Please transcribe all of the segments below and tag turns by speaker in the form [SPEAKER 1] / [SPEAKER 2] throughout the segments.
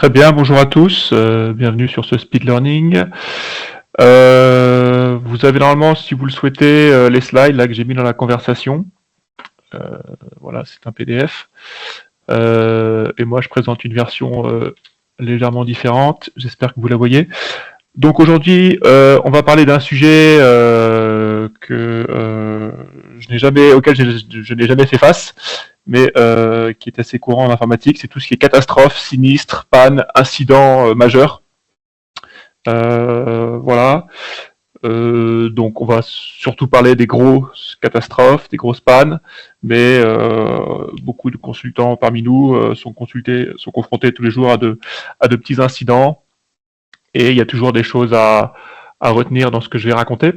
[SPEAKER 1] Très bien, bonjour à tous, bienvenue sur ce speed learning. Vous avez normalement, si vous le souhaitez, les slides là que j'ai mis dans la conversation. Voilà, c'est un PDF. Et moi, je présente une version légèrement différente. J'espère que vous la voyez. Donc aujourd'hui, on va parler d'un sujet auquel je n'ai jamais fait face, mais qui est assez courant en informatique. C'est tout ce qui est catastrophe, sinistre, panne, incident majeur. Voilà. Donc on va surtout parler des grosses catastrophes, des grosses pannes, mais beaucoup de consultants parmi nous sont confrontés tous les jours à de petits incidents, et il y a toujours des choses à retenir dans ce que je vais raconter.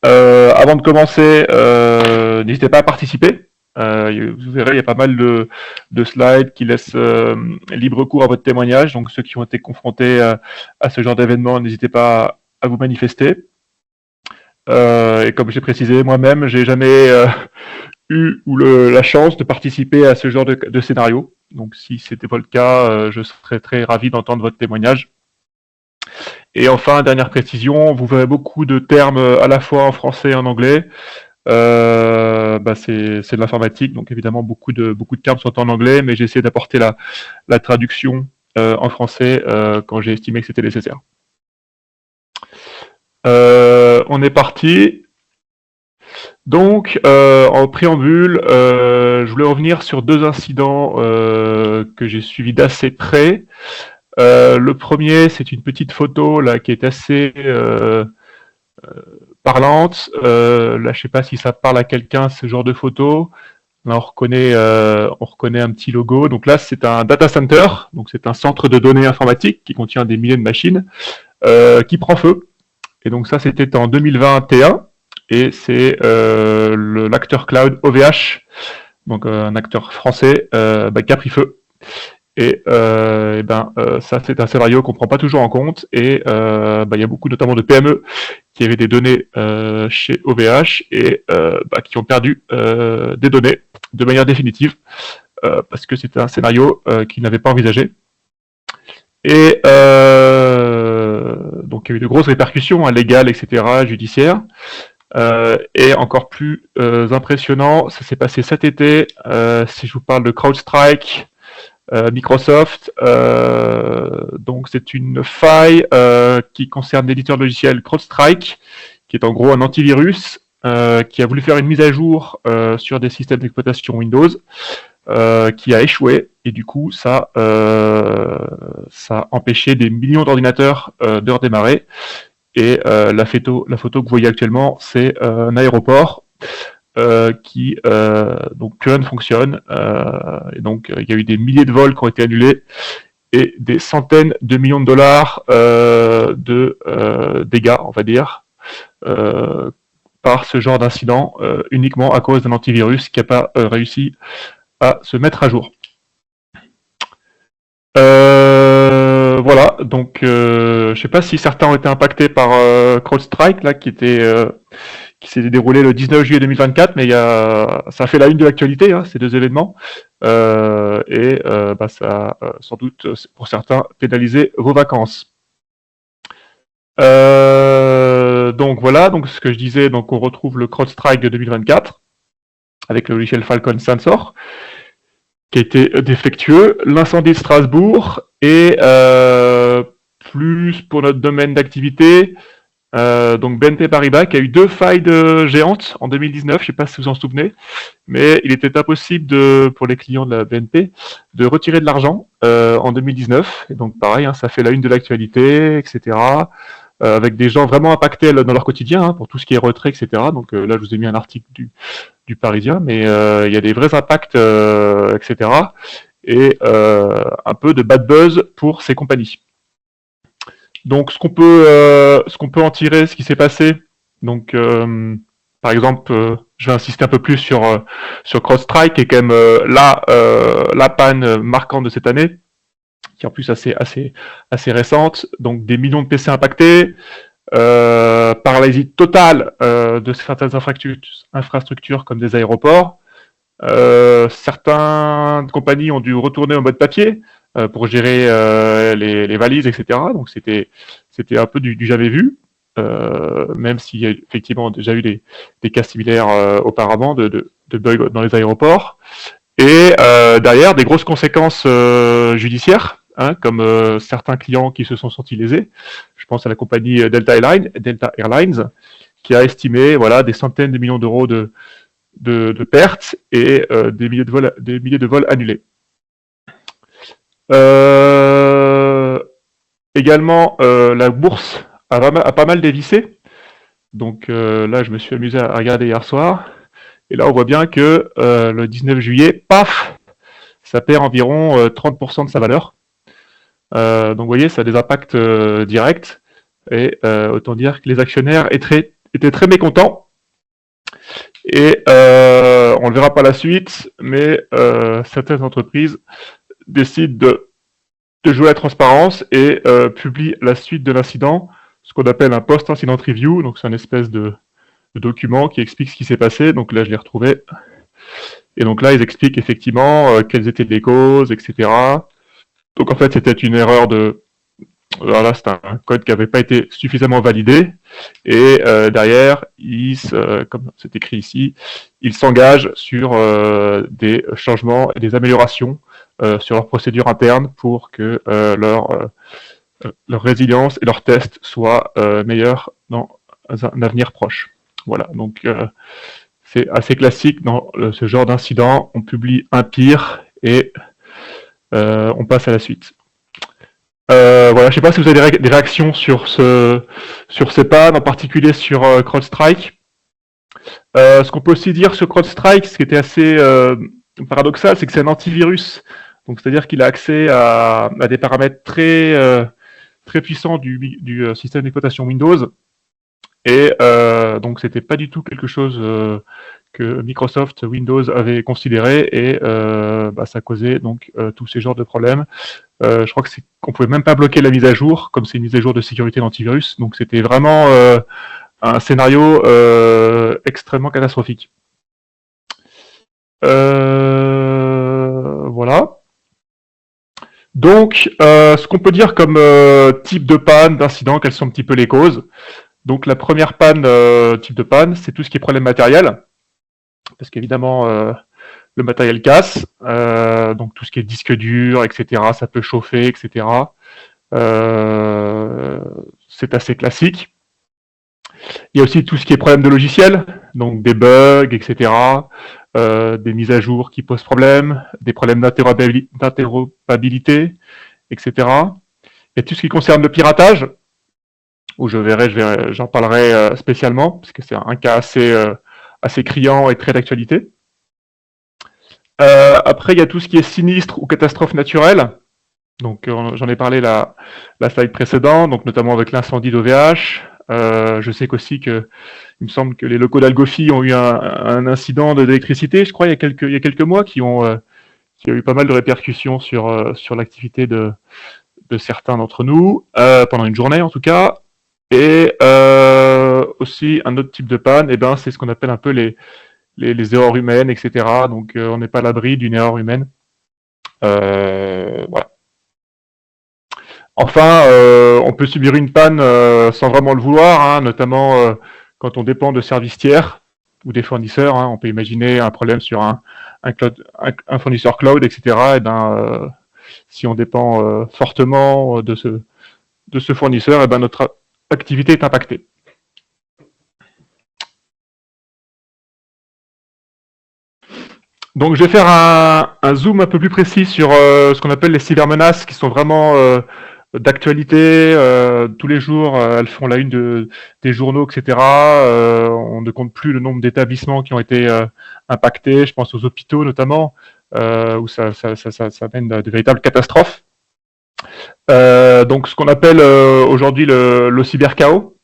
[SPEAKER 1] Avant de commencer, n'hésitez pas à participer. Vous verrez, il y a pas mal de slides qui laissent libre cours à votre témoignage. Donc ceux qui ont été confrontés à ce genre d'événement, n'hésitez pas à vous manifester. Et comme j'ai précisé, moi-même, j'ai jamais eu la chance de participer à ce genre de scénario. Donc si c'était pas le cas, je serais très ravi d'entendre votre témoignage. Et enfin, dernière précision, vous verrez beaucoup de termes à la fois en français et en anglais. C'est de l'informatique, donc évidemment beaucoup de termes sont en anglais, mais j'ai essayé d'apporter la traduction en français quand j'ai estimé que c'était nécessaire. On est parti. Donc, en préambule, je voulais revenir sur deux incidents que j'ai suivis d'assez près. Le premier, c'est une petite photo là qui est assez parlante. Là, je sais pas si ça parle à quelqu'un, ce genre de photo. Là, on reconnaît un petit logo. Donc là, c'est un data center. Donc c'est un centre de données informatique qui contient des milliers de machines qui prend feu. Et donc ça, c'était en 2021. Et c'est l'acteur cloud OVH, donc un acteur français, qui a pris feu. Et ça, c'est un scénario qu'on prend pas toujours en compte. Et il y a beaucoup, notamment de PME, qui avaient des données chez OVH et qui ont perdu des données de manière définitive parce que c'était un scénario qu'ils n'avaient pas envisagé. Et donc il y a eu de grosses répercussions légales, etc., judiciaires. Et encore plus impressionnant, ça s'est passé cet été. Si je vous parle de CrowdStrike, Microsoft, donc c'est une faille qui concerne l'éditeur logiciel CrowdStrike, qui est en gros un antivirus qui a voulu faire une mise à jour sur des systèmes d'exploitation Windows, qui a échoué, et du coup ça a empêché des millions d'ordinateurs de redémarrer. Et la photo que vous voyez actuellement, c'est un aéroport qui donc plus rien ne fonctionne, et donc il y a eu des milliers de vols qui ont été annulés et des centaines de millions de dollars de dégâts, on va dire, par ce genre d'incident, uniquement à cause d'un antivirus qui n'a pas réussi à se mettre à jour. Voilà, donc je ne sais pas si certains ont été impactés par CrowdStrike là, qui s'est déroulé le 19 juillet 2024, mais ça fait la une de l'actualité, ces deux événements, et ça a sans doute, pour certains, pénalisé vos vacances. Donc voilà, donc ce que je disais, donc on retrouve le CrowdStrike de 2024 avec le logiciel Falcon Sensor qui a été défectueux, l'incendie de Strasbourg, et plus pour notre domaine d'activité, donc BNP Paribas qui a eu deux failles géantes en 2019, je ne sais pas si vous en souvenez, mais il était impossible pour les clients de la BNP de retirer de l'argent en 2019, et donc pareil, ça fait la une de l'actualité, etc., avec des gens vraiment impactés dans leur quotidien, pour tout ce qui est retrait, etc. Donc là, je vous ai mis un article du Parisien, mais il y a des vrais impacts, etc. Et un peu de bad buzz pour ces compagnies. Donc ce qu'on peut en tirer, ce qui s'est passé, donc par exemple, je vais insister un peu plus sur CrowdStrike, qui est quand même la panne marquante de cette année, qui est en plus assez récente, donc des millions de PC impactés, paralysie totale de certaines infrastructures comme des aéroports, Certaines compagnies ont dû retourner au mode papier pour gérer les valises, etc. Donc c'était un peu du jamais vu, même s'il y a effectivement déjà eu des cas similaires auparavant de bugs dans les aéroports. Et derrière, des grosses conséquences judiciaires, hein, comme certains clients qui se sont sentis lésés. Je pense à la compagnie Delta Airlines, qui a estimé voilà, des centaines de millions d'euros de pertes et des milliers de vols annulés. Euh, Également, la bourse a pas mal dévissé. Donc là, je me suis amusé à regarder hier soir. Et là, on voit bien que le 19 juillet, paf, ça perd environ 30% de sa valeur. Donc vous voyez, ça a des impacts directs. Et autant dire que les actionnaires étaient très mécontents. Et on ne le verra pas la suite, mais certaines entreprises décident de jouer la transparence et publient la suite de l'incident, ce qu'on appelle un post-incident review. Donc c'est un espèce de document qui explique ce qui s'est passé. Donc là, je l'ai retrouvé. Et donc là, ils expliquent effectivement quelles étaient les causes, etc. Donc en fait, c'était une erreur de... Alors là, c'est un code qui n'avait pas été suffisamment validé. Et derrière, comme c'est écrit ici, ils s'engagent sur des changements et des améliorations sur leurs procédures internes pour que leur résilience et leurs tests soient meilleurs dans un avenir proche. Voilà, donc c'est assez classique dans ce genre d'incident. On publie un pire et on passe à la suite. Voilà, je sais pas si vous avez des réactions sur ces pannes, en particulier sur CrowdStrike. Ce qu'on peut aussi dire sur CrowdStrike, ce qui était assez paradoxal, c'est que c'est un antivirus. Donc, c'est-à-dire qu'il a accès à des paramètres très puissants du système d'exploitation Windows. Et donc, c'était pas du tout quelque chose que Microsoft Windows avait considéré, et ça causait donc tous ces genres de problèmes. Je crois qu'on pouvait même pas bloquer la mise à jour, comme c'est une mise à jour de sécurité d'antivirus. Donc, c'était vraiment un scénario extrêmement catastrophique. Voilà. Donc, ce qu'on peut dire comme type de panne, d'incident, quelles sont un petit peu les causes. Donc, la première panne, type de panne, c'est tout ce qui est problème matériel. Parce qu'évidemment, le matériel casse. Donc, tout ce qui est disque dur, etc., ça peut chauffer, etc. C'est assez classique. Il y a aussi tout ce qui est problème de logiciel, donc des bugs, etc., des mises à jour qui posent problème, des problèmes d'interopérabilité, etc. Et tout ce qui concerne le piratage, où j'en parlerai spécialement, parce que c'est un cas assez criant et très d'actualité. Après, il y a tout ce qui est sinistre ou catastrophe naturelle. Donc, j'en ai parlé la slide précédente, donc notamment avec l'incendie d'OVH. Je sais qu'aussi il me semble que les locaux d'Algofi ont eu un incident d'électricité, je crois, il y a quelques mois, qui a eu pas mal de répercussions sur l'activité de certains d'entre nous, pendant une journée en tout cas. Et aussi, un autre type de panne, c'est ce qu'on appelle un peu les erreurs humaines, etc. Donc, on n'est pas à l'abri d'une erreur humaine. Voilà. Enfin, on peut subir une panne sans vraiment le vouloir, hein, notamment quand on dépend de services tiers ou des fournisseurs. Hein. On peut imaginer un problème sur un fournisseur cloud, etc. Si on dépend fortement de ce fournisseur, notre activité est impactée. Donc, je vais faire un zoom un peu plus précis sur ce qu'on appelle les cybermenaces, qui sont vraiment d'actualité. Tous les jours, elles font la une des journaux, etc. On ne compte plus le nombre d'établissements qui ont été impactés. Je pense aux hôpitaux notamment, où ça mène à de véritables catastrophes. Donc, ce qu'on appelle aujourd'hui le cyberchaos,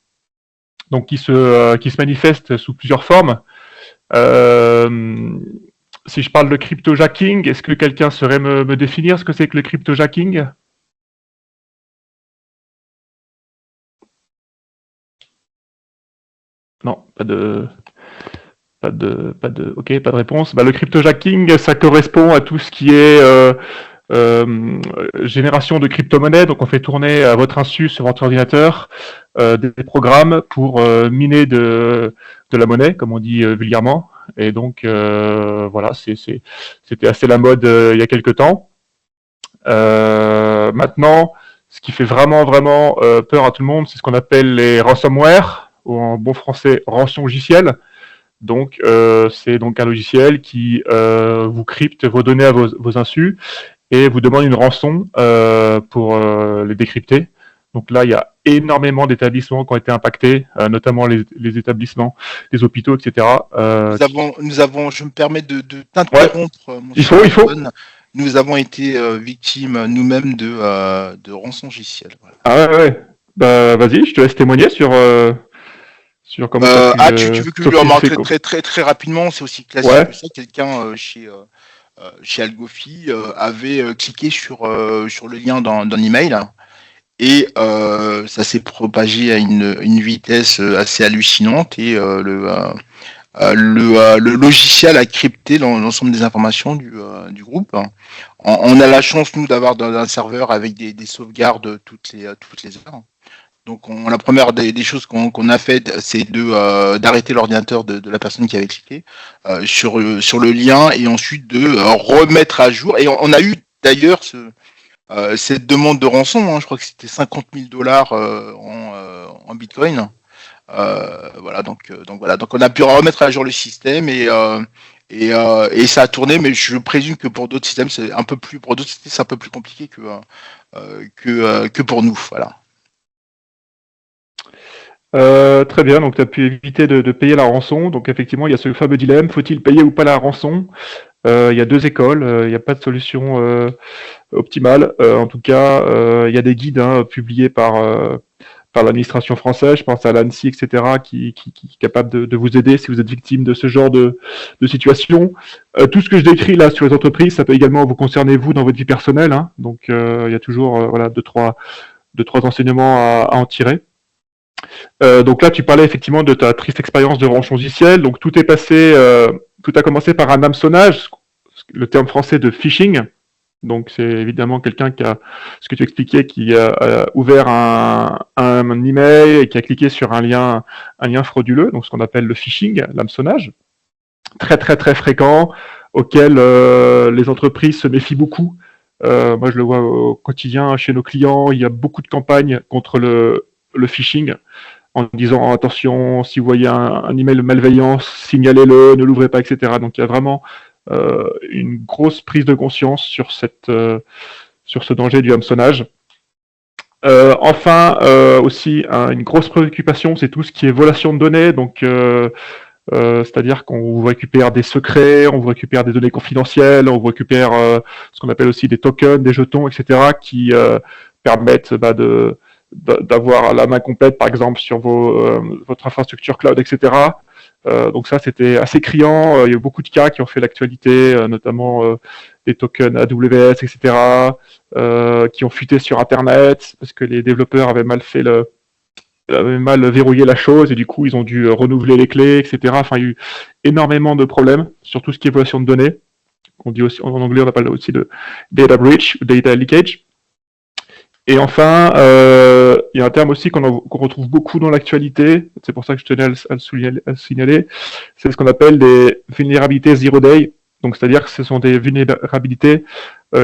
[SPEAKER 1] donc qui se manifeste sous plusieurs formes. Si je parle de cryptojacking, est-ce que quelqu'un saurait me définir ce que c'est que le cryptojacking ? Non, pas de Ok, pas de réponse. Bah, le cryptojacking, ça correspond à tout ce qui est génération de crypto-monnaies. Donc, on fait tourner à votre insu sur votre ordinateur des programmes pour miner de la monnaie, comme on dit vulgairement. Et donc, voilà, c'était assez la mode il y a quelques temps. Maintenant, ce qui fait vraiment peur à tout le monde, c'est ce qu'on appelle les ransomware, ou en bon français, rançon logiciel. Donc, c'est donc un logiciel qui vous crypte vos données à vos insus et vous demande une rançon pour les décrypter. Donc là, il y a énormément d'établissements qui ont été impactés, notamment les établissements, les hôpitaux, etc.
[SPEAKER 2] Je me permets de
[SPEAKER 1] Ouais,
[SPEAKER 2] t'interrompre, mon
[SPEAKER 1] il
[SPEAKER 2] cher
[SPEAKER 1] faut.
[SPEAKER 2] Anton. Nous avons été victimes nous-mêmes de rançon logiciel. Voilà.
[SPEAKER 1] Ah ouais. Bah vas-y, je te laisse témoigner sur comment tu as pu
[SPEAKER 2] Tu veux que je le
[SPEAKER 1] t'optimiser,
[SPEAKER 2] remarque
[SPEAKER 1] quoi.
[SPEAKER 2] très rapidement, c'est aussi classique
[SPEAKER 1] Ouais.
[SPEAKER 2] que ça. Quelqu'un chez Algofi avait cliqué sur le lien d'un email et ça s'est propagé à une vitesse assez hallucinante et le logiciel a crypté l'ensemble des informations du groupe. On a la chance, nous, d'avoir un serveur avec des sauvegardes toutes les heures. Donc, la première des choses qu'on a faites, c'est d'arrêter l'ordinateur de la personne qui avait cliqué sur le lien et ensuite de remettre à jour. Et on a eu d'ailleurs cette demande de rançon, hein, je crois que c'était $50 000 en Bitcoin. Voilà, donc on a pu remettre à jour le système et ça a tourné, mais je présume que pour d'autres systèmes, c'est un peu plus compliqué que pour nous, voilà.
[SPEAKER 1] Très bien, donc tu as pu éviter de payer la rançon. Donc effectivement, il y a ce fameux dilemme, faut-il payer ou pas la rançon? Il y a deux écoles, il n'y a pas de solution optimale. En tout cas, il y a des guides publiés par l'administration française, je pense à l'ANSSI, etc., qui est capable de vous aider si vous êtes victime de ce genre de situation. Tout ce que je décris là sur les entreprises, ça peut également vous concerner vous dans votre vie personnelle. Hein. Donc il y a toujours voilà deux trois enseignements à en tirer. Donc là, tu parlais effectivement de ta triste expérience de rançon logiciel. Donc tout a commencé par un hameçonnage, le terme français de phishing. Donc c'est évidemment quelqu'un qui a, ce que tu expliquais, qui a ouvert un email et qui a cliqué sur un lien frauduleux, donc ce qu'on appelle le phishing, l'hameçonnage, très fréquent, auquel les entreprises se méfient beaucoup. Moi je le vois au quotidien chez nos clients, il y a beaucoup de campagnes contre le phishing, en disant attention, si vous voyez un email malveillant, signalez-le, ne l'ouvrez pas, etc. Donc il y a vraiment une grosse prise de conscience sur ce danger du hameçonnage. Enfin, aussi une grosse préoccupation, c'est tout ce qui est volation de données. Donc, c'est-à-dire qu'on vous récupère des secrets, on vous récupère des données confidentielles, on vous récupère ce qu'on appelle aussi des tokens, des jetons, etc., qui permettent d'avoir la main complète, par exemple, sur votre infrastructure cloud, etc. Donc ça, c'était assez criant. Il y a eu beaucoup de cas qui ont fait l'actualité, notamment des tokens AWS, etc., qui ont fuité sur Internet parce que les développeurs avaient mal verrouillé la chose et du coup, ils ont dû renouveler les clés, etc. Enfin, il y a eu énormément de problèmes sur tout ce qui est violation de données. On dit aussi, en anglais, on appelle aussi de data breach ou data leakage. Et enfin, il y a un terme aussi qu'on retrouve beaucoup dans l'actualité, c'est pour ça que je tenais à le signaler, c'est ce qu'on appelle des vulnérabilités zero day. Donc, c'est-à-dire que ce sont des vulnérabilités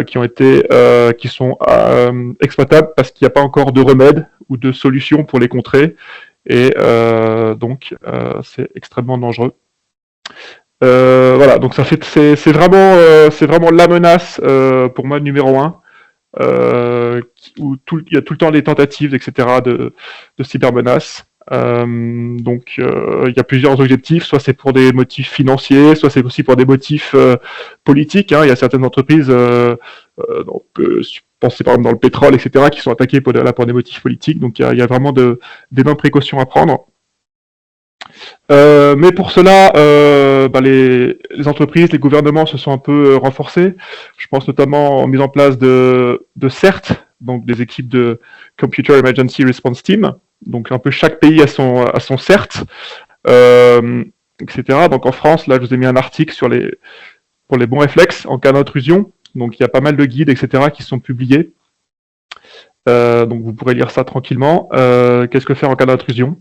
[SPEAKER 1] qui sont exploitables parce qu'il n'y a pas encore de remède ou de solution pour les contrer. Et donc, c'est extrêmement dangereux. Voilà, donc c'est vraiment la menace pour moi numéro 1. Où il y a tout le temps des tentatives, etc., de cybermenaces. Donc, il y a plusieurs objectifs. Soit c'est pour des motifs financiers, soit c'est aussi pour des motifs politiques. Hein. Il y a certaines entreprises, on peut penser par exemple dans le pétrole, etc., qui sont attaquées pour des motifs politiques. Donc, il y a vraiment d'énormes précautions à prendre. Mais pour cela, les entreprises, les gouvernements se sont un peu renforcés. Je pense notamment en mise en place de CERT, donc des équipes de Computer Emergency Response Team. Donc un peu chaque pays a son CERT. etc. Donc en France, là, je vous ai mis un article pour les bons réflexes en cas d'intrusion. Donc il y a pas mal de guides, etc., qui sont publiés. Donc vous pourrez lire ça tranquillement. Qu'est-ce que faire en cas d'intrusion?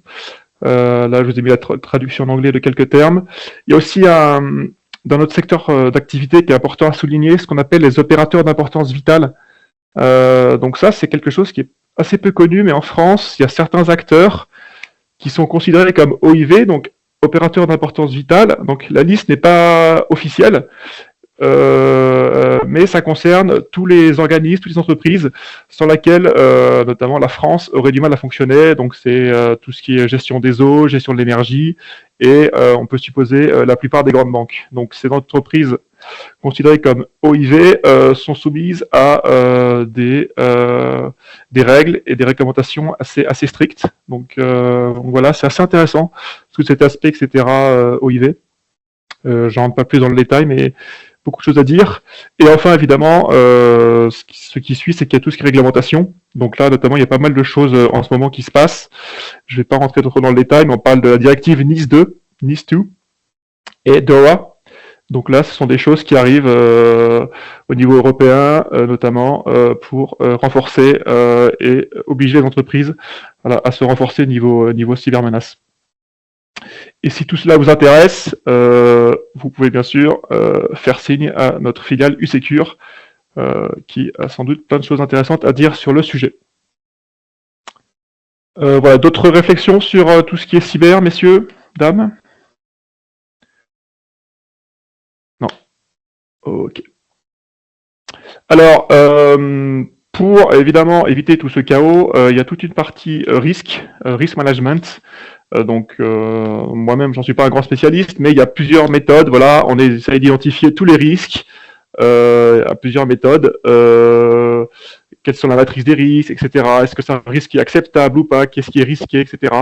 [SPEAKER 1] Là, je vous ai mis la traduction en anglais de quelques termes. Il y a aussi dans notre secteur d'activité qui est important à souligner, ce qu'on appelle les opérateurs d'importance vitale. Donc ça, c'est quelque chose qui est assez peu connu, mais en France, il y a certains acteurs qui sont considérés comme OIV, donc opérateurs d'importance vitale. Donc la liste n'est pas officielle, mais ça concerne tous les organismes, toutes les entreprises sans lesquelles, notamment la France, aurait du mal à fonctionner. Donc c'est tout ce qui est gestion des eaux, gestion de l'énergie, et on peut supposer la plupart des grandes banques. Donc ces entreprises considérées comme OIV sont soumises à des règles et des réglementations assez strictes. Donc voilà, c'est assez intéressant, tout cet aspect, etc. OIV. J'en rentre pas plus dans le détail, mais beaucoup de choses à dire. Et enfin, évidemment, ce qui suit, c'est qu'il y a tout ce qui est réglementation. Donc là, notamment, il y a pas mal de choses en ce moment qui se passent. Je vais pas rentrer trop dans le détail, mais on parle de la directive NIS 2, NIS 2 et DORA. Donc là, ce sont des choses qui arrivent au niveau européen, notamment pour renforcer et obliger les entreprises à se renforcer niveau cybermenace. Et si tout cela vous intéresse, vous pouvez bien sûr faire signe à notre filiale USecure, qui a sans doute plein de choses intéressantes à dire sur le sujet. Voilà, d'autres réflexions sur tout ce qui est cyber, messieurs, dames? Non. Ok. Alors, pour évidemment éviter tout ce chaos, il y a toute une partie risk management. Donc moi-même, j'en suis pas un grand spécialiste, mais il y a plusieurs méthodes. Voilà, on essaie d'identifier tous les risques à plusieurs méthodes. Quelles sont la matrice des risques, etc. Est-ce que c'est un risque qui est acceptable ou pas? Qu'est-ce qui est risqué, etc.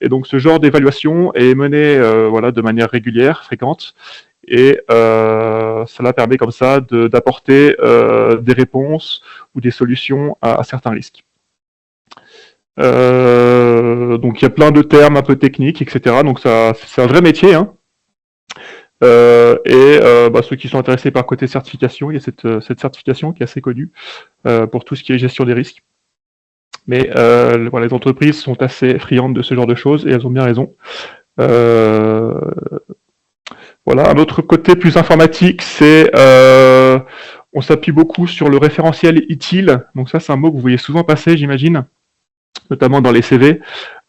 [SPEAKER 1] Et donc ce genre d'évaluation est mené voilà, de manière régulière, fréquente. Et cela permet comme ça d'apporter des réponses ou des solutions à certains risques. Donc il y a plein de termes un peu techniques, etc. Donc ça, c'est un vrai métier. Hein. Ceux qui sont intéressés par côté certification, il y a cette certification qui est assez connue pour tout ce qui est gestion des risques. Mais voilà, les entreprises sont assez friandes de ce genre de choses et elles ont bien raison. Voilà, un autre côté plus informatique, c'est on s'appuie beaucoup sur le référentiel ITIL. Donc ça, c'est un mot que vous voyez souvent passer, j'imagine, notamment dans les CV.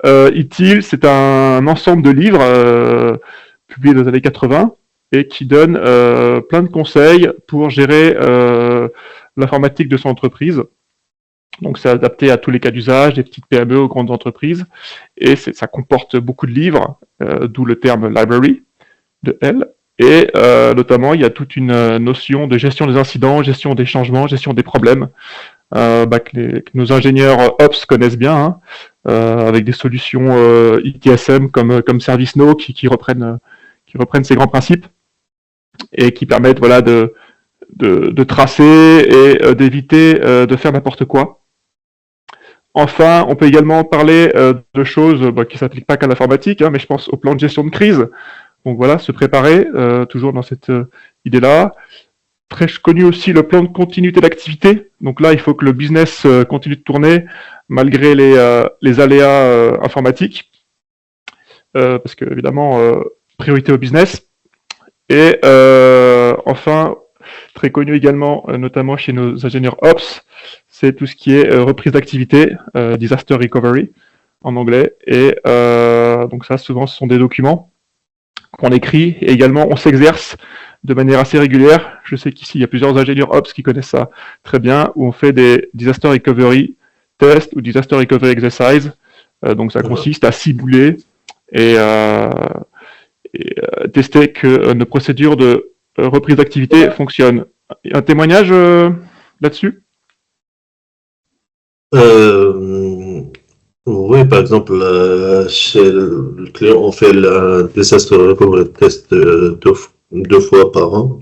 [SPEAKER 1] ITIL, c'est un ensemble de livres publiés dans les années 80 et qui donne plein de conseils pour gérer l'informatique de son entreprise. Donc c'est adapté à tous les cas d'usage, des petites PME aux grandes entreprises, et ça comporte beaucoup de livres, d'où le terme library de L. Et notamment, il y a toute une notion de gestion des incidents, gestion des changements, gestion des problèmes, que nos ingénieurs Ops connaissent bien, hein, avec des solutions ITSM comme ServiceNow qui reprennent ces grands principes et qui permettent voilà de tracer et d'éviter de faire n'importe quoi. Enfin, on peut également parler de choses qui ne s'appliquent pas qu'à l'informatique, hein, mais je pense au plan de gestion de crise. Donc voilà, se préparer, toujours dans cette idée-là. Très connu aussi le plan de continuité d'activité. Donc là, il faut que le business continue de tourner malgré les aléas informatiques. Parce que, évidemment, priorité au business. Et enfin, très connu également, notamment chez nos ingénieurs Ops, c'est tout ce qui est reprise d'activité, disaster recovery en anglais. Et donc ça, souvent, ce sont des documents qu'on écrit et également on s'exerce de manière assez régulière. Je sais qu'ici il y a plusieurs ingénieurs Ops qui connaissent ça très bien, où on fait des disaster recovery tests ou disaster recovery exercise. Donc ça consiste à cibouler et tester que nos procédures de reprise d'activité fonctionnent. Un témoignage là-dessus?
[SPEAKER 3] Oui, par exemple, chez le client, on fait le disaster recovery test deux fois par an.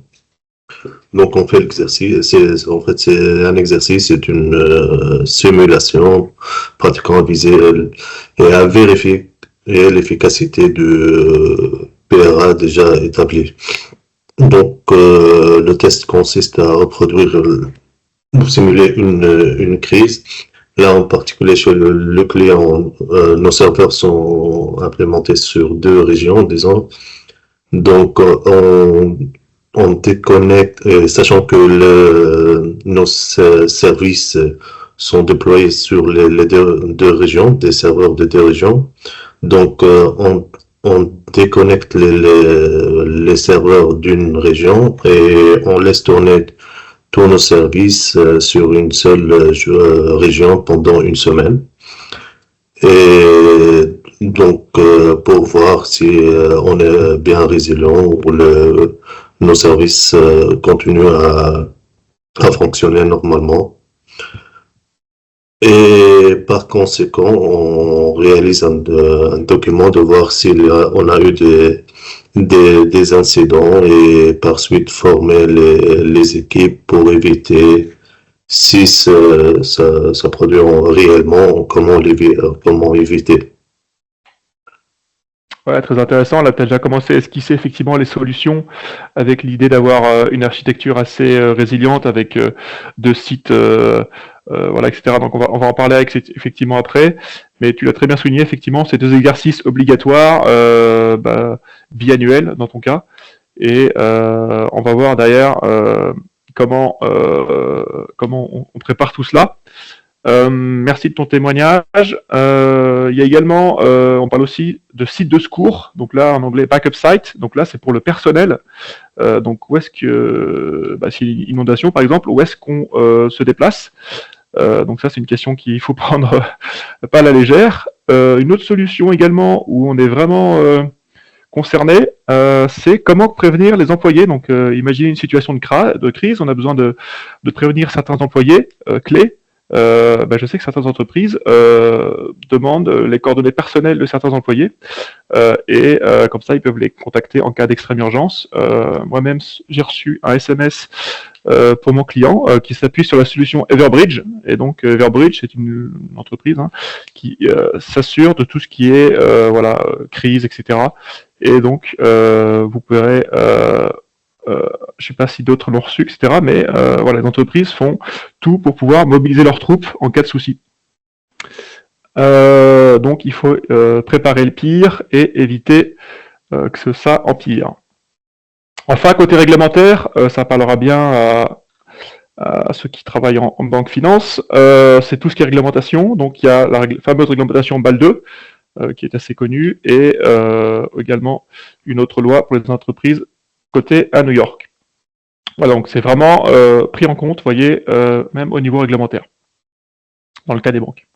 [SPEAKER 3] Donc, on fait l'exercice. En fait, c'est un exercice, c'est une simulation pratiquement visuelle et à vérifier l'efficacité du PRA déjà établi. Donc, le test consiste à reproduire ou simuler une crise. Là, en particulier chez le client, nos serveurs sont implémentés sur 2 régions, disons. Donc, on déconnecte, sachant que nos services sont déployés sur les deux régions, des serveurs de 2 régions. Donc, on déconnecte les serveurs d'une région et on laisse tourner tous nos services sur une seule région pendant une semaine. Et donc, pour voir si on est bien résilient ou nos services continuent à fonctionner normalement. Et par conséquent, on réalise un document de voir si on a eu des incidents et par suite former les équipes pour éviter si ça produit réellement, comment éviter.
[SPEAKER 1] Ouais, très intéressant. Là, tu as déjà commencé à esquisser effectivement les solutions avec l'idée d'avoir une architecture assez résiliente avec 2 sites, voilà, etc. Donc, on va en parler effectivement après. Mais tu l'as très bien souligné, effectivement, ces 2 exercices obligatoires, biannuels dans ton cas. Et on va voir d'ailleurs comment on prépare tout cela. Merci de ton témoignage. Il y a également, on parle aussi de site de secours. Donc là, en anglais, backup site. Donc là, c'est pour le personnel. Donc où est-ce que, s'il y a une inondation, par exemple, où est-ce qu'on se déplace? Donc ça, c'est une question qu'il faut prendre pas à la légère. Une autre solution également où on est vraiment concerné, c'est comment prévenir les employés. Donc, imaginez une situation de crise. On a besoin de prévenir certains employés clés. Je sais que certaines entreprises demandent les coordonnées personnelles de certains employés et comme ça ils peuvent les contacter en cas d'extrême urgence. Moi-même j'ai reçu un SMS pour mon client qui s'appuie sur la solution Everbridge, et donc Everbridge c'est une entreprise qui s'assure de tout ce qui est crise, etc. Et donc vous pourrez je sais pas si d'autres l'ont reçu, etc. Mais les entreprises font tout pour pouvoir mobiliser leurs troupes en cas de souci. Donc il faut préparer le pire et éviter que ça empire. Enfin, côté réglementaire, ça parlera bien à ceux qui travaillent en banque finance. C'est tout ce qui est réglementation. Donc il y a la fameuse réglementation BAL 2, qui est assez connue, et également une autre loi pour les entreprises côté à New York. Voilà, donc c'est vraiment pris en compte, vous voyez, même au niveau réglementaire, dans le cas des banques.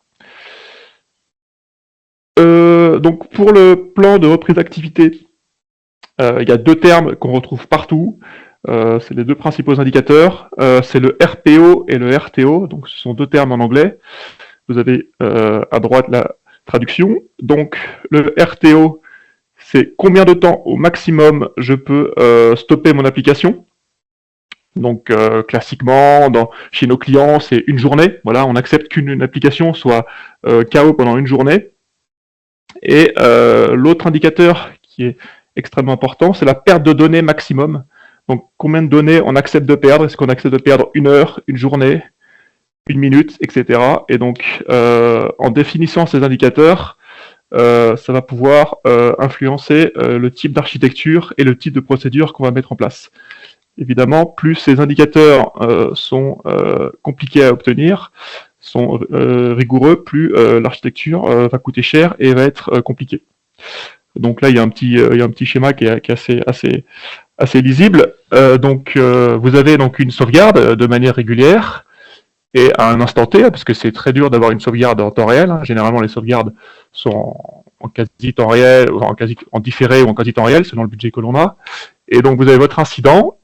[SPEAKER 1] Donc pour le plan de reprise d'activité, il y a 2 termes qu'on retrouve partout. C'est les 2 principaux indicateurs. C'est le RPO et le RTO, donc ce sont 2 termes en anglais. Vous avez à droite la traduction. Donc le RTO, c'est combien de temps au maximum je peux stopper mon application. Donc classiquement, chez nos clients, c'est une journée. Voilà, on accepte qu'une application soit KO pendant une journée. Et l'autre indicateur qui est extrêmement important, c'est la perte de données maximum. Donc combien de données on accepte de perdre? Est-ce qu'on accepte de perdre 1 heure, une journée, 1 minute, etc. Et donc en définissant ces indicateurs, ça va pouvoir influencer le type d'architecture et le type de procédure qu'on va mettre en place. Évidemment, plus ces indicateurs sont compliqués à obtenir, sont rigoureux, plus l'architecture va coûter cher et va être compliquée. Donc là, il y a un petit schéma qui est assez lisible. Donc vous avez donc une sauvegarde de manière régulière et à un instant T, parce que c'est très dur d'avoir une sauvegarde en temps réel. Généralement, les sauvegardes sont en quasi temps réel, ou en différé ou en quasi temps réel, selon le budget que l'on a. Et donc vous avez votre incident.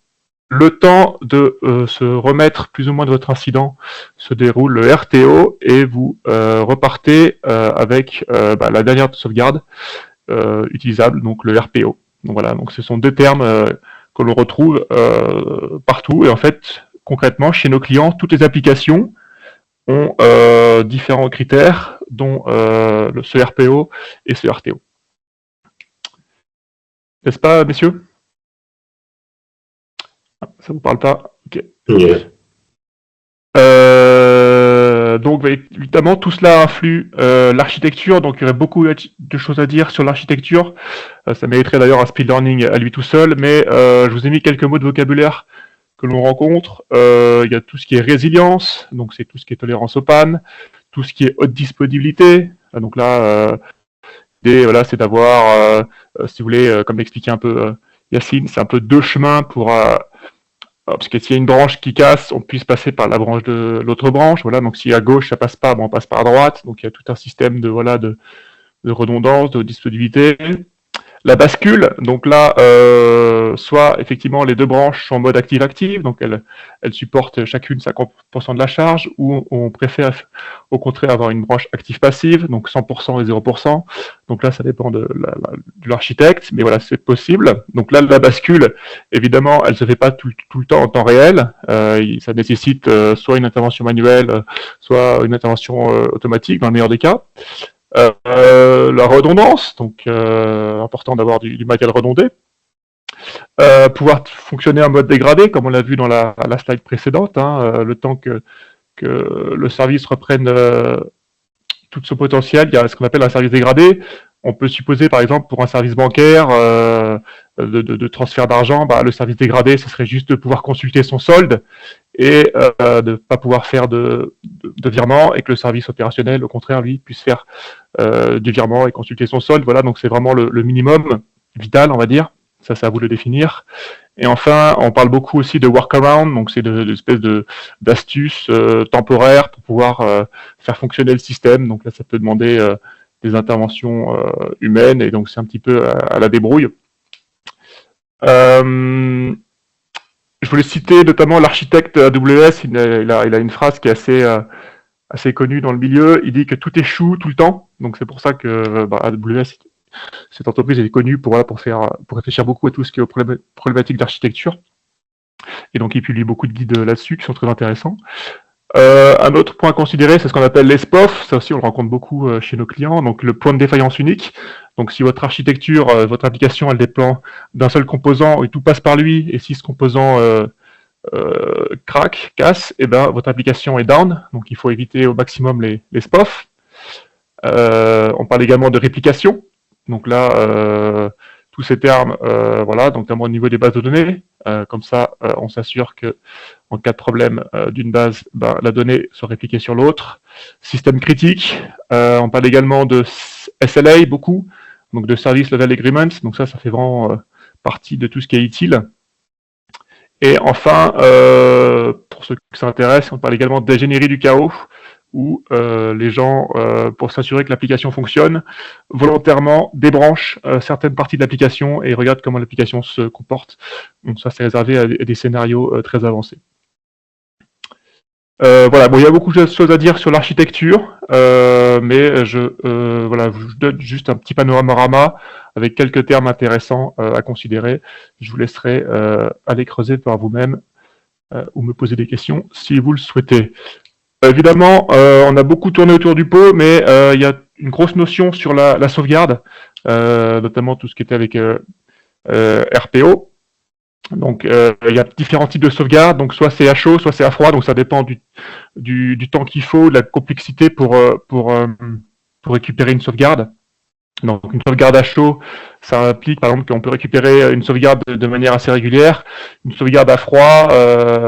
[SPEAKER 1] Le temps de se remettre plus ou moins de votre incident se déroule le RTO et vous repartez avec la dernière sauvegarde utilisable, donc le RPO. Donc voilà, donc ce sont 2 termes que l'on retrouve partout, et en fait, concrètement, chez nos clients, toutes les applications ont différents critères, dont ce RPO et ce RTO. N'est-ce pas, messieurs? Ça vous parle pas? Ok.
[SPEAKER 3] Yeah.
[SPEAKER 1] Donc bah, évidemment tout cela influe l'architecture, donc il y aurait beaucoup de choses à dire sur l'architecture. Ça mériterait d'ailleurs un speed learning à lui tout seul, mais je vous ai mis quelques mots de vocabulaire que l'on rencontre. Il y a tout ce qui est résilience, donc c'est tout ce qui est tolérance aux pannes, tout ce qui est haute disponibilité. Donc là, voilà, c'est d'avoir, si vous voulez, comme l'expliquait un peu Yacine, c'est un peu deux chemins pour parce que s'il y a une branche qui casse, on puisse passer par la branche de l'autre branche. Voilà, donc si à gauche ça passe pas, bon, on passe par droite. Donc il y a tout un système de voilà de redondance, de disponibilité. La bascule, donc là, soit effectivement les deux branches sont en mode active-active, donc elles supportent chacune 50% de la charge, ou on préfère au contraire avoir une branche active-passive, donc 100% et 0%. Donc là, ça dépend de l'architecte, mais voilà, c'est possible. Donc là, la bascule, évidemment, elle se fait pas tout le temps en temps réel. Ça nécessite soit une intervention manuelle, soit une intervention automatique, dans le meilleur des cas. La redondance, donc important d'avoir du matériel redondé. Pouvoir fonctionner en mode dégradé, comme on l'a vu dans la slide précédente, hein, le temps que le service reprenne tout son potentiel, il y a ce qu'on appelle un service dégradé. On peut supposer, par exemple, pour un service bancaire de transfert d'argent, le service dégradé, ce serait juste de pouvoir consulter son solde et de ne pas pouvoir faire de virement, et que le service opérationnel, au contraire, lui, puisse faire du virement et consulter son solde. Voilà, donc c'est vraiment le minimum vital, on va dire. Ça, c'est à vous de le définir. Et enfin, on parle beaucoup aussi de workaround, donc c'est d'espèces d'astuces temporaires pour pouvoir faire fonctionner le système. Donc là, ça peut demander des interventions humaines, et donc c'est un petit peu à la débrouille. Je voulais citer notamment l'architecte AWS, il a une phrase qui est assez connue dans le milieu. Il dit que tout échoue tout le temps, donc c'est pour ça que AWS, cette entreprise est connue pour réfléchir beaucoup à tout ce qui est problématique d'architecture. Et donc il publie beaucoup de guides là-dessus qui sont très intéressants. Un autre point à considérer, c'est ce qu'on appelle l'ESPOF. Ça aussi, on le rencontre beaucoup chez nos clients. Donc, le point de défaillance unique. Donc, si votre architecture, votre application, elle dépend d'un seul composant et tout passe par lui, et si ce composant casse, et ben votre application est down. Donc, il faut éviter au maximum les SPOF. On parle également de réplication. Donc là, tous ces termes, voilà, donc notamment au niveau des bases de données. Comme ça, on s'assure que en cas de problème d'une base, la donnée soit répliquée sur l'autre. Système critique, on parle également de SLA, beaucoup, donc de Service Level Agreements, donc ça fait vraiment partie de tout ce qui est utile. Et enfin, pour ceux que ça intéresse, on parle également d'ingénierie du chaos, où les gens, pour s'assurer que l'application fonctionne, volontairement débranchent certaines parties de l'application et regardent comment l'application se comporte. Donc ça, c'est réservé à des scénarios très avancés. Voilà, bon, il y a beaucoup de choses à dire sur l'architecture, mais voilà, je donne juste un petit panorama avec quelques termes intéressants à considérer. Je vous laisserai aller creuser par vous-même ou me poser des questions si vous le souhaitez. Évidemment, on a beaucoup tourné autour du pot, mais il y a une grosse notion sur la sauvegarde, notamment tout ce qui était avec RPO. Donc, il y a différents types de sauvegarde, donc soit c'est à chaud, soit c'est à froid, donc ça dépend du temps qu'il faut, de la complexité pour récupérer une sauvegarde. Donc, une sauvegarde à chaud, ça implique par exemple qu'on peut récupérer une sauvegarde de manière assez régulière. Une sauvegarde à froid,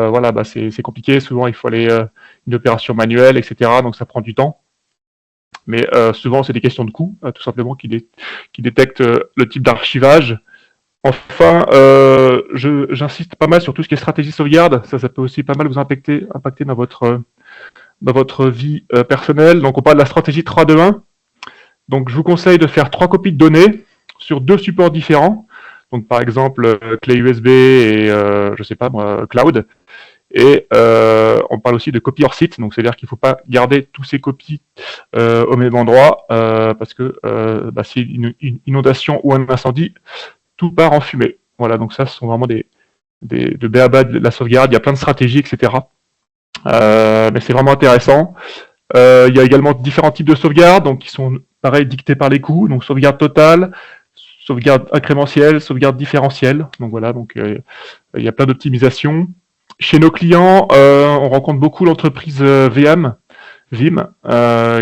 [SPEAKER 1] voilà, c'est compliqué. Souvent, il faut aller une opération manuelle, etc. Donc, ça prend du temps. Mais souvent, c'est des questions de coût, tout simplement, qui détectent le type d'archivage. Enfin, j'insiste pas mal sur tout ce qui est stratégie sauvegarde. Ça peut aussi pas mal vous impacter dans votre vie personnelle. Donc, on parle de la stratégie 3-2-1. Donc, je vous conseille de faire 3 copies de données sur 2 supports différents. Donc, par exemple, clé USB et, je sais pas moi, cloud. Et on parle aussi de copy hors site. Donc, c'est-à-dire qu'il ne faut pas garder tous ces copies au même endroit parce que s'il y a une inondation ou un incendie, tout part en fumée. Voilà, donc ça, ce sont vraiment de b.a.-ba de la sauvegarde. Il y a plein de stratégies, etc. Mais c'est vraiment intéressant. Il y a également différents types de sauvegarde, donc qui sont pareil dictés par les coûts. Donc sauvegarde totale, sauvegarde incrémentielle, sauvegarde différentielle. Donc voilà, donc il y a plein d'optimisations. Chez nos clients, on rencontre beaucoup l'entreprise Vim,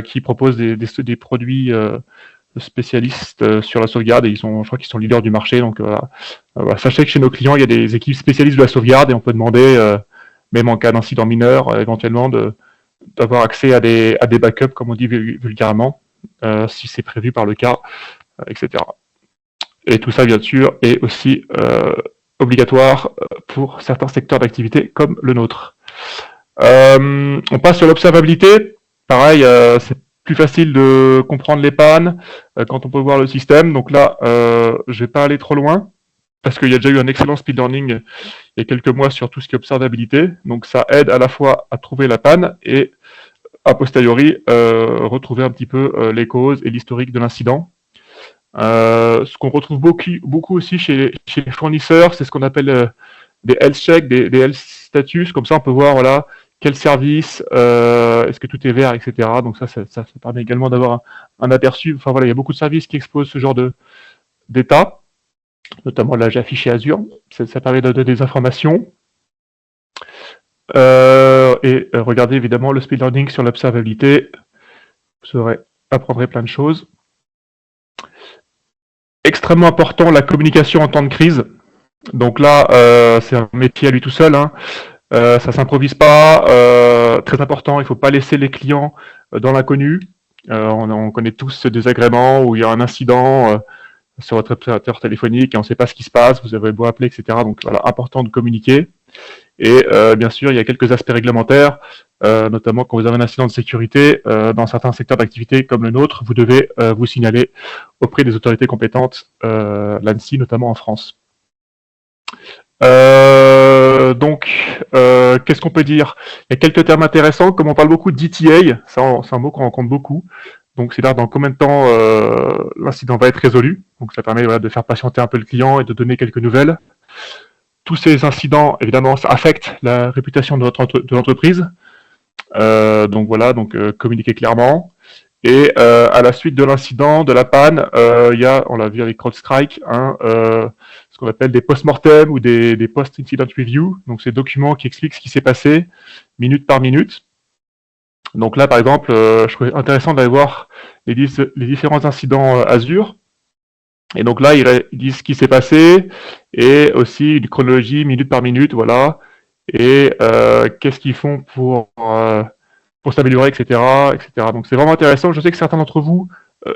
[SPEAKER 1] qui propose des produits spécialistes sur la sauvegarde, et je crois qu'ils sont leaders du marché. Donc voilà. Sachez que chez nos clients, il y a des équipes spécialistes de la sauvegarde, et on peut demander, même en cas d'incident mineur, éventuellement d'avoir accès à des backups, comme on dit vulgairement, si c'est prévu par le cas, etc. Et tout ça, bien sûr, est aussi obligatoire pour certains secteurs d'activité comme le nôtre. On passe sur l'observabilité. Pareil, c'est plus facile de comprendre les pannes quand on peut voir le système. Donc là, je vais pas aller trop loin, parce qu'il y a déjà eu un excellent speed learning il y a quelques mois sur tout ce qui est observabilité. Donc ça aide à la fois à trouver la panne et a posteriori retrouver un petit peu les causes et l'historique de l'incident. Ce qu'on retrouve beaucoup aussi chez les fournisseurs, c'est ce qu'on appelle des health checks, des health status. Comme ça, on peut voir voilà quel service, est-ce que tout est vert, etc. Donc ça permet également d'avoir un aperçu. Enfin voilà, il y a beaucoup de services qui exposent ce genre d'état, notamment là j'ai affiché Azure. Ça permet de donner des informations. Regardez évidemment le speed learning sur l'observabilité. Vous apprendrez plein de choses. Extrêmement important, la communication en temps de crise. Donc là, c'est un métier à lui tout seul. Hein. Ça s'improvise pas. Très important, il ne faut pas laisser les clients dans l'inconnu. On connaît tous ce désagrément où il y a un incident sur votre opérateur téléphonique et on ne sait pas ce qui se passe, vous avez beau appeler, etc. Donc voilà, important de communiquer. Et bien sûr, il y a quelques aspects réglementaires, notamment quand vous avez un incident de sécurité, dans certains secteurs d'activité comme le nôtre, vous devez vous signaler auprès des autorités compétentes, l'ANSSI notamment en France. Qu'est-ce qu'on peut dire? Il y a quelques termes intéressants, comme on parle beaucoup d'ETA, c'est un mot qu'on rencontre beaucoup. Donc c'est là dans combien de temps l'incident va être résolu. Donc ça permet de faire patienter un peu le client et de donner quelques nouvelles. Tous ces incidents, évidemment, ça affecte la réputation de l'entreprise. Donc voilà, communiquer clairement. Et à la suite de l'incident, de la panne, il y a, on l'a vu avec CrowdStrike, ce qu'on appelle des post-mortem ou des post-incident review. Donc ces documents qui expliquent ce qui s'est passé minute par minute. Donc là, par exemple, je trouvais intéressant d'aller voir les différents incidents Azure. Et donc là, ils disent ce qui s'est passé et aussi une chronologie minute par minute, voilà. Et qu'est-ce qu'ils font pour s'améliorer, etc., etc. Donc c'est vraiment intéressant. Je sais que certains d'entre vous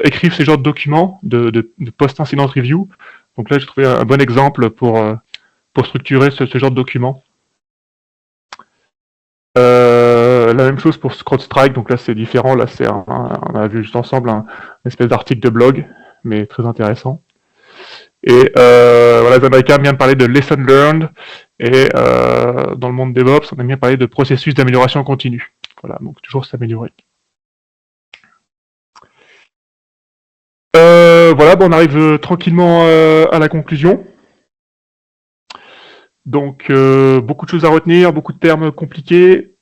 [SPEAKER 1] écrivent ces genres de documents de post-incident review. Donc là, j'ai trouvé un bon exemple pour structurer ce genre de document. La même chose pour CrowdStrike, donc là c'est différent, là on a vu juste ensemble une espèce d'article de blog, mais très intéressant. Et voilà, les Américains aiment bien parler de lesson learned, et dans le monde DevOps, on aime bien parler de processus d'amélioration continue. Voilà, donc toujours s'améliorer. Voilà, on arrive tranquillement à la conclusion. Donc, beaucoup de choses à retenir, beaucoup de termes compliqués.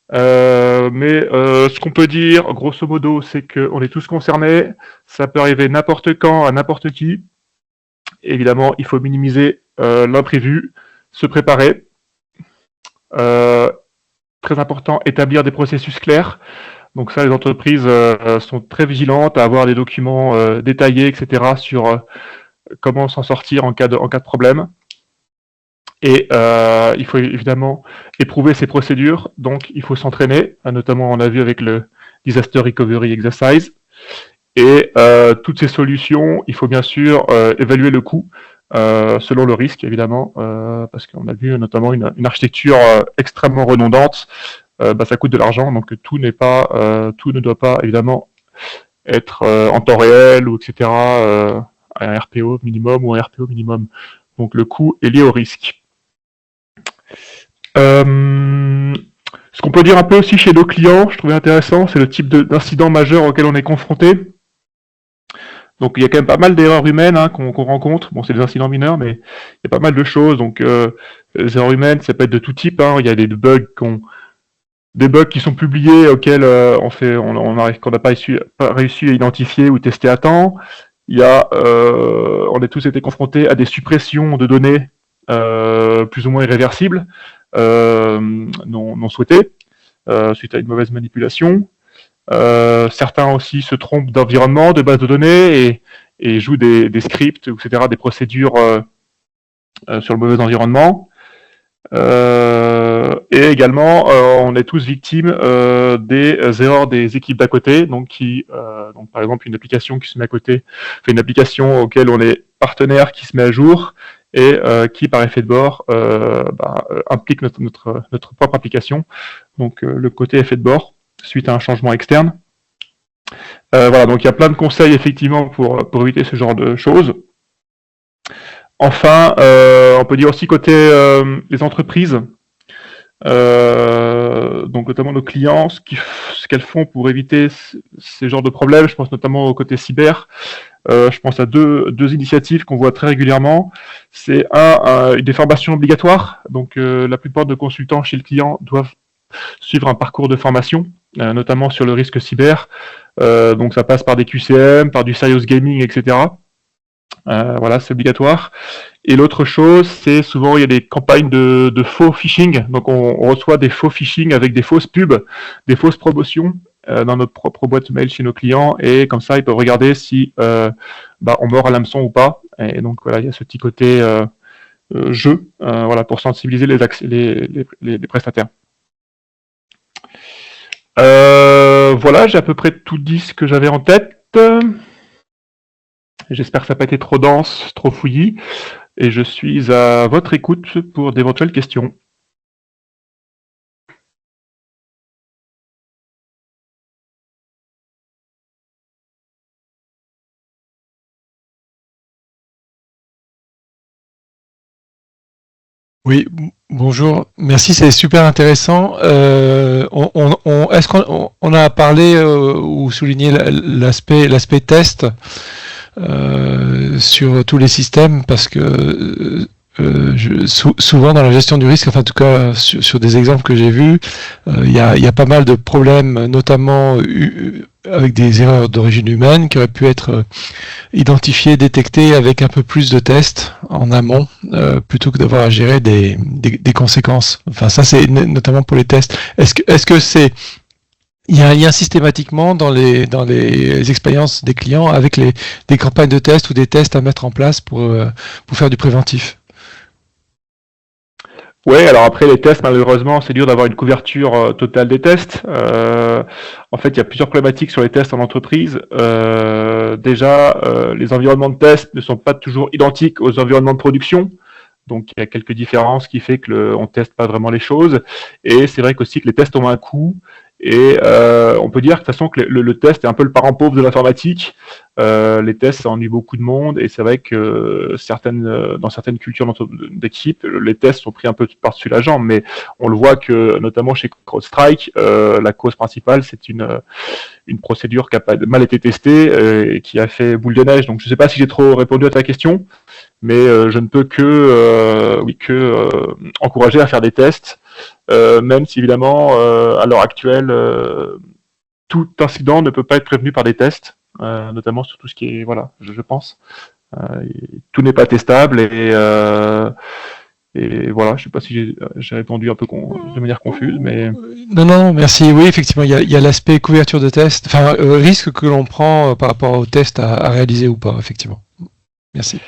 [SPEAKER 1] Mais ce qu'on peut dire, grosso modo, c'est qu'on est tous concernés. Ça peut arriver n'importe quand, à n'importe qui. Évidemment, il faut minimiser l'imprévu, se préparer. Très important, établir des processus clairs. Donc ça, les entreprises sont très vigilantes à avoir des documents détaillés, etc., sur comment s'en sortir en cas de problème. Et il faut évidemment éprouver ces procédures, donc il faut s'entraîner, notamment on a vu avec le Disaster Recovery Exercise. Et toutes ces solutions, il faut bien sûr évaluer le coût selon le risque, évidemment, parce qu'on a vu notamment une architecture extrêmement redondante, ça coûte de l'argent, donc tout ne doit pas évidemment être en temps réel, ou etc., un RPO minimum ou un RPO minimum. Donc le coût est lié au risque. Ce qu'on peut dire un peu aussi chez nos clients, je trouvais intéressant, c'est le type d'incident majeur auquel on est confronté. Donc il y a quand même pas mal d'erreurs humaines qu'on rencontre. Bon, c'est des incidents mineurs, mais il y a pas mal de choses. Donc les erreurs humaines, ça peut être de tout type. Il y a des bugs qui sont publiés auxquels qu'on n'a pas réussi à identifier ou tester à temps. On a tous été confrontés à des suppressions de données plus ou moins irréversibles, non souhaitées, suite à une mauvaise manipulation. Certains aussi se trompent d'environnement, de base de données, et jouent des scripts, etc., des procédures sur le mauvais environnement. Et également, on est tous victimes des erreurs des équipes d'à côté, donc par exemple une application qui se met à côté, une application auquel on est partenaire qui se met à jour et qui par effet de bord implique notre propre application, donc le côté effet de bord suite à un changement externe. Voilà, donc il y a plein de conseils effectivement pour éviter ce genre de choses. Enfin, on peut dire aussi côté les entreprises, donc notamment nos clients, ce qu'elles font pour éviter ces genres de problèmes. Je pense notamment au côté cyber. Je pense à deux initiatives qu'on voit très régulièrement. C'est des formations obligatoires. Donc la plupart de consultants chez le client doivent suivre un parcours de formation, notamment sur le risque cyber. Donc ça passe par des QCM, par du serious gaming, etc. Voilà, c'est obligatoire. Et l'autre chose, c'est souvent il y a des campagnes de faux phishing. Donc on reçoit des faux phishing avec des fausses pubs, des fausses promotions dans notre propre boîte mail chez nos clients. Et comme ça, ils peuvent regarder si on mord à l'hameçon ou pas. Et donc voilà, il y a ce petit côté jeu, voilà, pour sensibiliser les prestataires. Voilà, j'ai à peu près tout dit ce que j'avais en tête. J'espère que ça n'a pas été trop dense, trop fouillis, et je suis à votre écoute pour d'éventuelles questions.
[SPEAKER 4] Oui, bonjour, merci, c'est super intéressant. Est-ce qu'on a parlé ou souligné l'aspect test sur tous les systèmes, parce que souvent dans la gestion du risque, enfin en tout cas sur des exemples que j'ai vus, il y a pas mal de problèmes, notamment avec des erreurs d'origine humaine qui auraient pu être identifiées, détectées avec un peu plus de tests en amont, plutôt que d'avoir à gérer des conséquences. Enfin ça c'est notamment pour les tests. Est-ce que c'est il y a un lien systématiquement dans les expériences des clients avec des campagnes de tests ou des tests à mettre en place pour faire du préventif?
[SPEAKER 1] Oui, alors après les tests, malheureusement, c'est dur d'avoir une couverture totale des tests. En fait, il y a plusieurs problématiques sur les tests en entreprise. Déjà, les environnements de test ne sont pas toujours identiques aux environnements de production. Donc, il y a quelques différences qui fait que on teste pas vraiment les choses. Et c'est vrai qu'aussi que les tests ont un coût. Et on peut dire de toute façon que le test est un peu le parent pauvre de l'informatique. Les tests, ça ennuie beaucoup de monde, et c'est vrai que dans certaines cultures d'équipe, les tests sont pris un peu par-dessus la jambe, mais on le voit que notamment chez CrowdStrike, la cause principale, c'est une procédure qui a pas mal été testée et qui a fait boule de neige. Donc je ne sais pas si j'ai trop répondu à ta question, mais je ne peux que encourager à faire des tests. Même si évidemment, à l'heure actuelle, tout incident ne peut pas être prévenu par des tests, notamment sur tout ce qui est, voilà, je pense. Tout n'est pas testable, et voilà, je ne sais pas si j'ai répondu un peu de manière confuse, mais...
[SPEAKER 4] Non, merci. Oui, effectivement, il y a l'aspect couverture de test, enfin, risque que l'on prend par rapport aux tests à réaliser ou pas, effectivement. Merci.